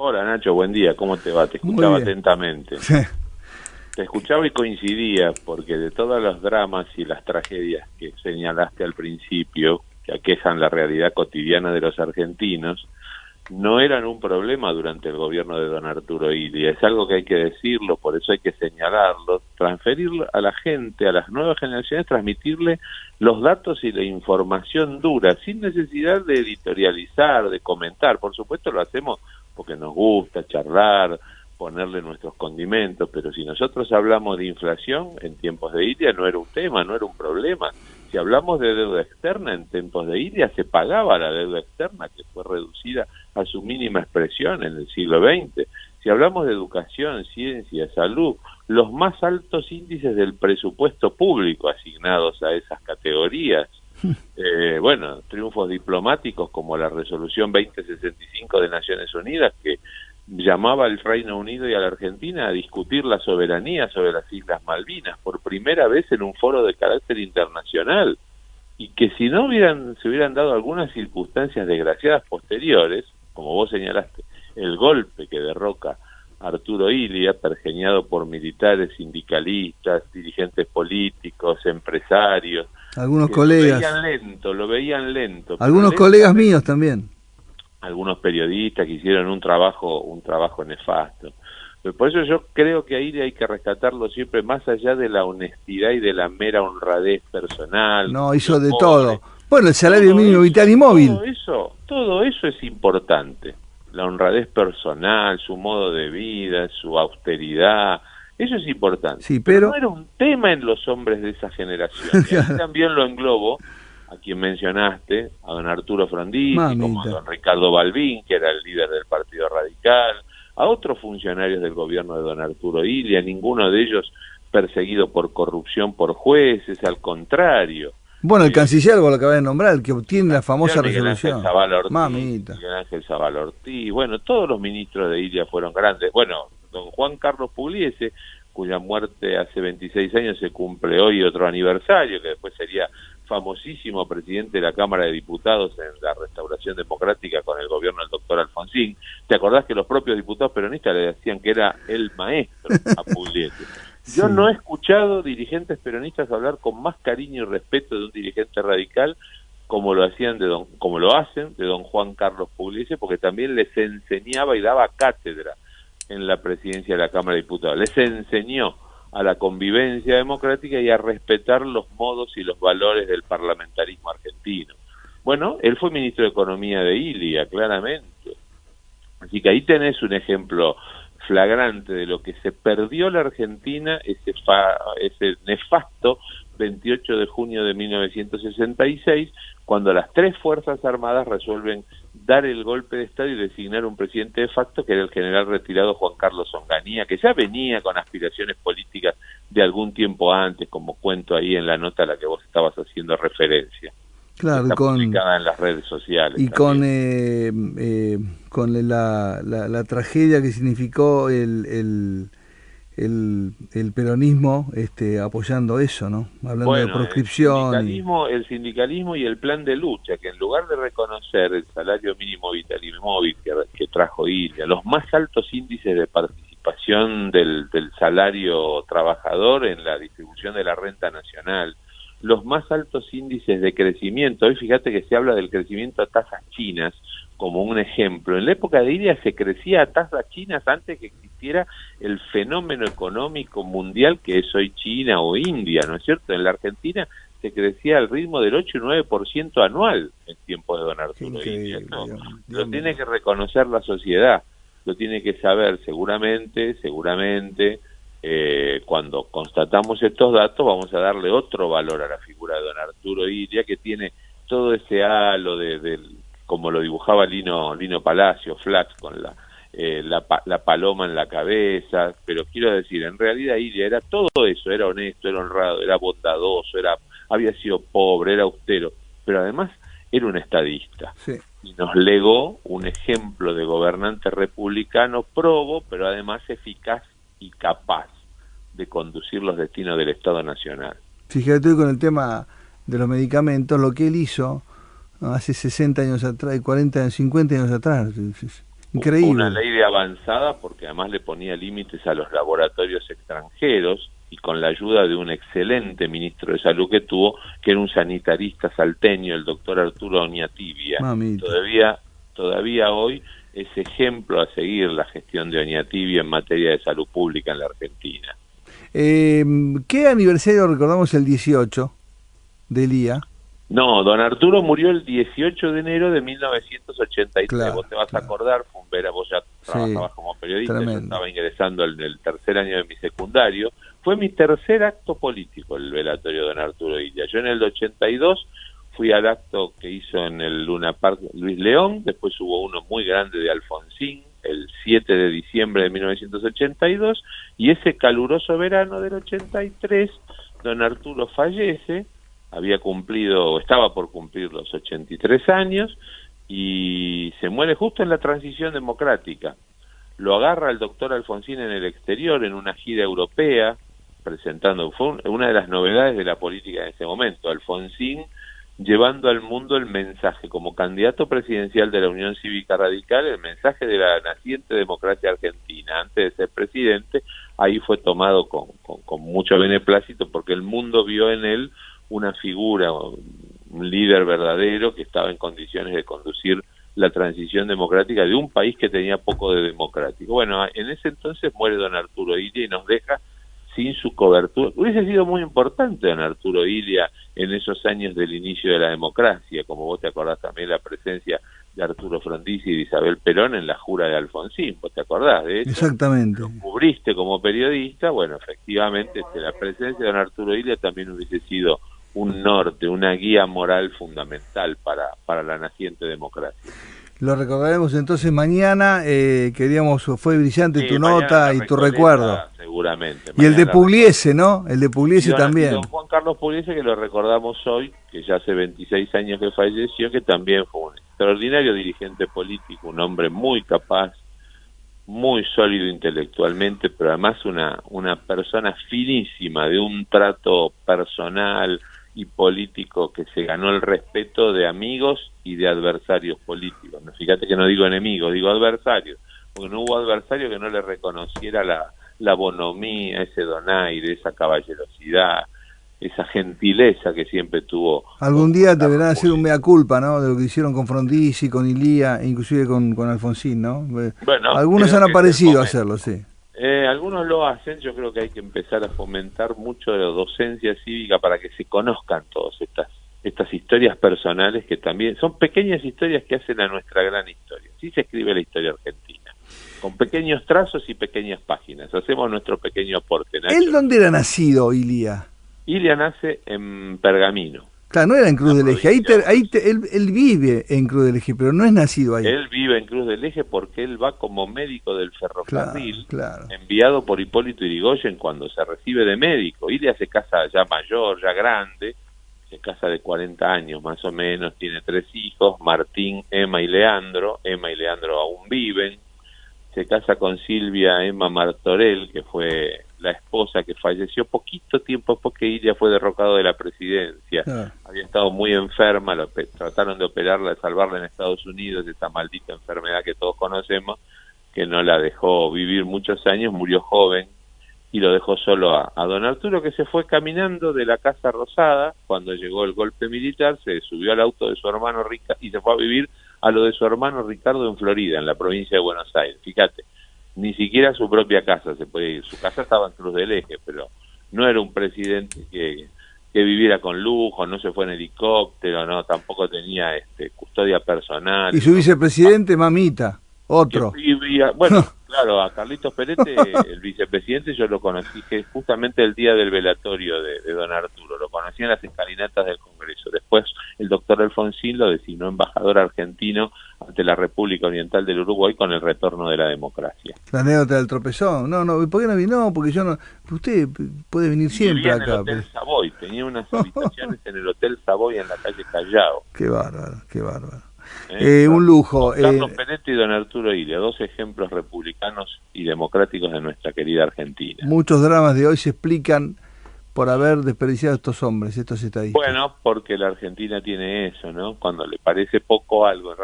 Hola Nacho, buen día, ¿cómo te va? Te escuchaba atentamente. Sí. Te escuchaba y coincidía, porque de todos los dramas y las tragedias que señalaste al principio, que aquejan la realidad cotidiana de los argentinos, no eran un problema durante el gobierno de don Arturo Illia. Es algo que hay que decirlo, por eso hay que señalarlo, transferirlo a la gente, a las nuevas generaciones, transmitirle los datos y la información dura, sin necesidad de editorializar, de comentar. Por supuesto lo hacemos porque nos gusta charlar, ponerle nuestros condimentos, pero si nosotros hablamos de inflación en tiempos de Illia no era un tema, no era un problema. Si hablamos de deuda externa, en tiempos de Illia se pagaba la deuda externa, que fue reducida a su mínima expresión en el siglo XX. Si hablamos de educación, ciencia, salud, los más altos índices del presupuesto público asignados a esas categorías. Bueno, triunfos diplomáticos como la resolución 2065 de Naciones Unidas, que llamaba al Reino Unido y a la Argentina a discutir la soberanía sobre las Islas Malvinas por primera vez en un foro de carácter internacional, y que si no se hubieran dado algunas circunstancias desgraciadas posteriores, como vos señalaste, el golpe que derroca a Arturo Illia, pergeñado por militares, sindicalistas, dirigentes políticos, empresarios, algunos colegas, lo veían lento. Algunos colegas míos también. Algunos periodistas que hicieron un trabajo nefasto. Pero por eso yo creo que ahí hay que rescatarlo siempre, más allá de la honestidad y de la mera honradez personal. No, hizo de todo. Bueno, el salario mínimo vital y móvil. Todo eso es importante. La honradez personal, su modo de vida, su austeridad, eso es importante. Sí, pero no era un tema en los hombres de esa generación. Y ahí también lo englobo a quien mencionaste, a don Arturo Frondizi, como a don Ricardo Balbín, que era el líder del Partido Radical, a otros funcionarios del gobierno de don Arturo Illia, ninguno de ellos perseguido por corrupción por jueces, al contrario. Bueno, el canciller, vos lo acabas de nombrar, el que obtiene la famosa resolución. Miguel Ángel Zavala Ortiz, bueno, todos los ministros de Illia fueron grandes. Bueno, don Juan Carlos Pugliese, cuya muerte hace 26 años se cumple hoy otro aniversario, que después sería famosísimo presidente de la Cámara de Diputados en la restauración democrática con el gobierno del doctor Alfonsín. ¿Te acordás que los propios diputados peronistas le decían que era el maestro a Pugliese? Yo no he escuchado dirigentes peronistas hablar con más cariño y respeto de un dirigente radical como lo hacen de don Juan Carlos Pugliese, porque también les enseñaba y daba cátedra en la presidencia de la Cámara de Diputados. Les enseñó a la convivencia democrática y a respetar los modos y los valores del parlamentarismo argentino. Bueno, él fue ministro de Economía de Illia, claramente. Así que ahí tenés un ejemplo flagrante de lo que se perdió la Argentina, ese nefasto 28 de junio de 1966, cuando las tres Fuerzas Armadas resuelven dar el golpe de Estado y designar un presidente de facto, que era el general retirado Juan Carlos Onganía, que ya venía con aspiraciones políticas de algún tiempo antes, como cuento ahí en la nota a la que vos estabas haciendo referencia. Claro, está publicada en las redes sociales. Y con la tragedia que significó el peronismo apoyando eso, ¿no? Hablando de proscripción. El sindicalismo y el plan de lucha, que en lugar de reconocer el salario mínimo vital y móvil que trajo Illia, los más altos índices de participación del salario trabajador en la distribución de la renta nacional, los más altos índices de crecimiento. Hoy fíjate que se habla del crecimiento a tasas chinas como un ejemplo. En la época de Illia se crecía a tasas chinas antes que existiera el fenómeno económico mundial que es hoy China o India, ¿no es cierto? En la Argentina se crecía al ritmo del 8 y 9% anual en tiempos de don Arturo Illia, ¿no? Lo tiene que reconocer la sociedad, lo tiene que saber seguramente, cuando constatamos estos datos vamos a darle otro valor a la figura de don Arturo Illia, que tiene todo ese halo como lo dibujaba Lino Palacio, Flax, con la paloma en la cabeza, pero quiero decir, en realidad Illia era todo eso, era honesto, era honrado, era bondadoso, había sido pobre, era austero, pero además era un estadista. Sí. Y nos legó un ejemplo de gobernante republicano probo, pero además eficaz y capaz de conducir los destinos del Estado Nacional. Fíjate con el tema de los medicamentos, lo que él hizo hace 60 años atrás, 40, 50 años atrás, Increíble. Una ley de avanzada porque además le ponía límites a los laboratorios extranjeros y con la ayuda de un excelente ministro de salud que tuvo, que era un sanitarista salteño, el doctor Arturo Oñatibia. Mamita. Todavía hoy es ejemplo a seguir la gestión de Oñatibia en materia de salud pública en la Argentina. ¿Qué aniversario recordamos el 18 del IA? No, don Arturo murió el 18 de enero de 1983. Claro, vos te vas a acordar, vos ya trabajabas como periodista, yo tremendo. estaba ingresando en el tercer año de mi secundario. Fue mi tercer acto político el velatorio de don Arturo Illia. Yo en el 82 fui al acto que hizo en el Luna Park Luis León, después hubo uno muy grande de Alfonsín, el 7 de diciembre de 1982, y ese caluroso verano del 83, don Arturo fallece. Estaba por cumplir los 83 años y se muere justo en la transición democrática. Lo agarra el doctor Alfonsín en el exterior, en una gira europea, fue una de las novedades de la política en ese momento, Alfonsín llevando al mundo el mensaje, como candidato presidencial de la Unión Cívica Radical, el mensaje de la naciente democracia argentina. Antes de ser presidente, ahí fue tomado con mucho beneplácito, porque el mundo vio en él una figura, un líder verdadero que estaba en condiciones de conducir la transición democrática de un país que tenía poco de democrático. Bueno, en ese entonces muere don Arturo Illia y nos deja sin su cobertura. Hubiese sido muy importante don Arturo Illia en esos años del inicio de la democracia, como vos te acordás también la presencia de Arturo Frondizi y de Isabel Perón en la jura de Alfonsín, vos te acordás de eso. Exactamente. Lo cubriste como periodista, bueno, efectivamente la presencia de don Arturo Illia también hubiese sido un norte, una guía moral fundamental para la naciente democracia. Lo recordaremos entonces mañana, fue brillante tu mañana nota y tu recuerdo. Seguramente. Y el de Pugliese, ¿no? El de Pugliese también. Y don Juan Carlos Pugliese, que lo recordamos hoy, que ya hace 26 años que falleció, que también fue un extraordinario dirigente político, un hombre muy capaz, muy sólido intelectualmente, pero además una persona finísima, de un trato personal y político que se ganó el respeto de amigos y de adversarios políticos. Fíjate que no digo enemigos, digo adversarios, porque no hubo adversario que no le reconociera la bonomía, ese donaire, esa caballerosidad, esa gentileza que siempre tuvo. Algún día deberán hacer un mea culpa, ¿no? De lo que hicieron con Frondizi, con Illia, e inclusive con Alfonsín, ¿no? Bueno, algunos han aparecido a hacerlo, sí. Algunos lo hacen. Yo creo que hay que empezar a fomentar mucho de la docencia cívica para que se conozcan todas estas historias personales, que también son pequeñas historias que hacen a nuestra gran historia. Sí se escribe la historia argentina, con pequeños trazos y pequeñas páginas. Hacemos nuestro pequeño aporte, Nacho. ¿Él dónde era nacido, Illia? Illia nace en Pergamino. Claro, no era en Cruz del Eje. Él vive en Cruz del Eje, pero no es nacido ahí. Él vive en Cruz del Eje porque él va como médico del ferrocarril, claro. Enviado por Hipólito Yrigoyen cuando se recibe de médico. Illia se casa ya mayor, ya grande, se casa de 40 años más o menos, tiene 3 hijos, Martín, Emma y Leandro. Emma y Leandro aún viven. Se casa con Silvia Emma Martorell, que fue la esposa que falleció poquito tiempo después que Illia fue derrocado de la presidencia. Había estado muy enferma, trataron de operarla, de salvarla en Estados Unidos, esta maldita enfermedad que todos conocemos, que no la dejó vivir muchos años, murió joven y lo dejó solo a don Arturo, que se fue caminando de la Casa Rosada cuando llegó el golpe militar, se subió al auto de su hermano Ricardo y se fue a vivir a lo de su hermano Ricardo en Florida, en la provincia de Buenos Aires. Fíjate, ni siquiera su propia casa se puede ir. Su casa estaba en Cruz del Eje, pero no era un presidente que viviera con lujo, no se fue en helicóptero, no, tampoco tenía custodia personal. Y su vicepresidente, mamita, otro. Bueno, claro, a Carlitos Perete, el vicepresidente, yo lo conocí, que es justamente el día del velatorio de don Arturo, lo conocí en las escalinatas del Congreso. Después el doctor Alfonsín lo designó embajador argentino ante la República Oriental del Uruguay con el retorno de la democracia. La anécdota del tropezón. No, ¿por qué no vino? No, porque yo no... Usted puede venir siempre vivía acá. En el Hotel Savoy, tenía unas habitaciones en el Hotel Savoy en la calle Callao. Qué bárbaro, qué bárbaro. Un lujo. Carlos Perete y don Arturo Illia, 2 ejemplos republicanos y democráticos de nuestra querida Argentina. Muchos dramas de hoy se explican por haber desperdiciado a estos hombres, estos estadistas? Bueno, porque la Argentina tiene eso, ¿no? Cuando le parece poco algo.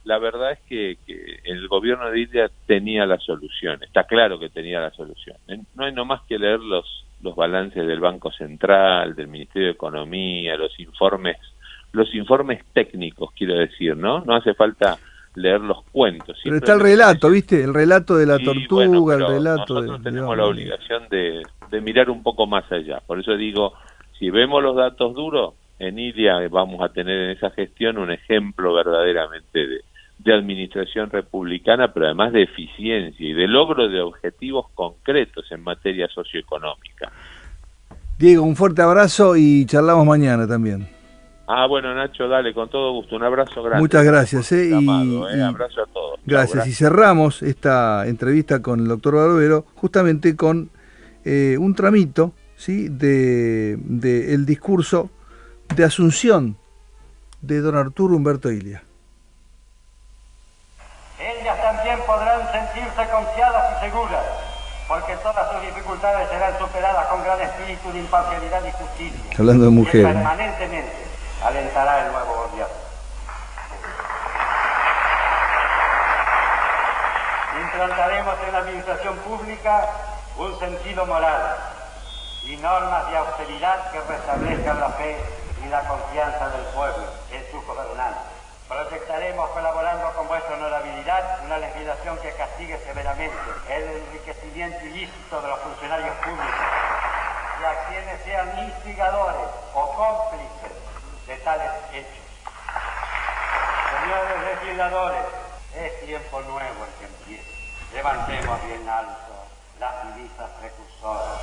La verdad es que el gobierno de Ilia tenía la solución, está claro que tenía la solución. No hay nomás que leer los balances del Banco Central, del Ministerio de Economía, los informes técnicos, quiero decir, ¿no? No hace falta leer los cuentos. Pero está el relato, ¿viste? El relato de la tortuga, bueno, el relato nosotros tenemos la obligación de mirar un poco más allá. Por eso digo, si vemos los datos duros, en Ilia vamos a tener en esa gestión un ejemplo verdaderamente de administración republicana, pero además de eficiencia y de logro de objetivos concretos en materia socioeconómica. Diego, un fuerte abrazo y charlamos mañana también. Bueno, Nacho, dale, con todo gusto. Un abrazo grande. Muchas gracias. Abrazo a todos. Gracias. Y cerramos esta entrevista con el doctor Barbero justamente con un tramito, ¿sí?, de el discurso de asunción de don Arturo Humberto Ilia. Ellas también podrán sentirse confiadas y seguras, porque todas sus dificultades serán superadas con gran espíritu de imparcialidad y justicia. Hablando de mujeres. Que permanentemente alentará el nuevo gobierno. Implantaremos en la administración pública un sentido moral y normas de austeridad que restablezcan la fe y la confianza del pueblo en sus gobernantes. Proyectaremos, colaborando con vuestra honorabilidad, una legislación que castigue severamente el enriquecimiento ilícito de los funcionarios públicos y a quienes sean instigadores o cómplices de tales hechos. Señores legisladores, es tiempo nuevo el que empieza. Levantemos bien alto las divisas precursoras,